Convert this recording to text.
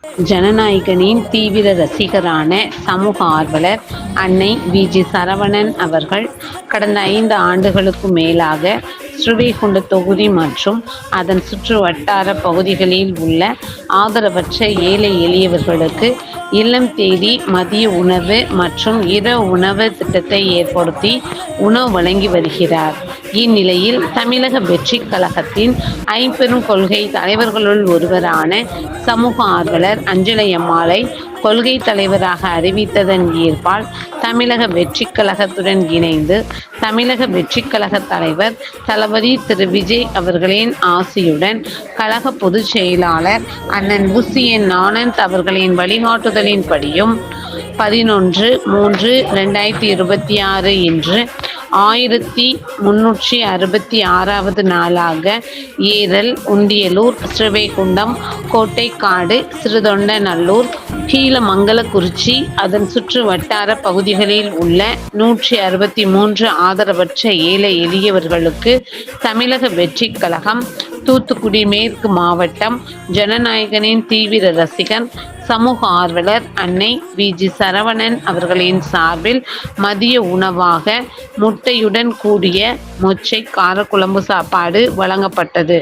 ஜனநாயகனின் தீவிர ரசிகரான சமூக ஆர்வலர் அன்னை வி.ஜி. சரவணன் அவர்கள் கடந்த 5 ஆண்டுகளுக்கு மேலாக ஸ்ரீவைகுண்டம் தொகுதி மற்றும் அதன் சுற்று வட்டார பகுதிகளில் உள்ள ஆதரவற்ற ஏழை எளியவர்களுக்கு இல்லம் தேடி மதிய உணவு மற்றும் இரவு உணவு திட்டத்தை ஏற்படுத்தி உணவு வழங்கி வருகிறார். இந்நிலையில் தமிழக வெற்றிக் கழகத்தின் ஐம்பெரும் கொள்கை தலைவர்களுள் ஒருவரான சமூக ஆர்வலர் அஞ்சலையம்மாளை கொள்கை தலைவராக அறிவித்ததன் ஏற்பால் தமிழக வெற்றிக் கழகத்துடன் இணைந்து தமிழக வெற்றிக் கழக தலைவர் தளபதி திரு விஜய் அவர்களின் ஆசியுடன் கழக பொதுச் செயலாளர் அண்ணன் புசியன் ஆனந்த் அவர்களின் வழிகாட்டுதலின்படியும் 11/3/2026 இன்று 1366வது நாளாக ஏரல், உண்டியலூர், ஸ்ரீவைகுண்டம், கோட்டைக்காடு, சிறுதொண்டநல்லூர், கீழமங்கலக்குறிச்சி அதன் சுற்று வட்டார பகுதிகளில் உள்ள 163 ஆதரவற்ற ஏழை எளியவர்களுக்கு தமிழக வெற்றிக் கழகம் தூத்துக்குடி மேற்கு மாவட்டம் ஜனநாயகனின் தீவிர ரசிகர் சமூக ஆர்வலர் அன்னை வி.ஜி. சரவணன் அவர்களின் சார்பில் மதிய உணவாக முட்டையுடன் கூடிய மொச்சை காரக்குழம்பு சாப்பாடு வழங்கப்பட்டது.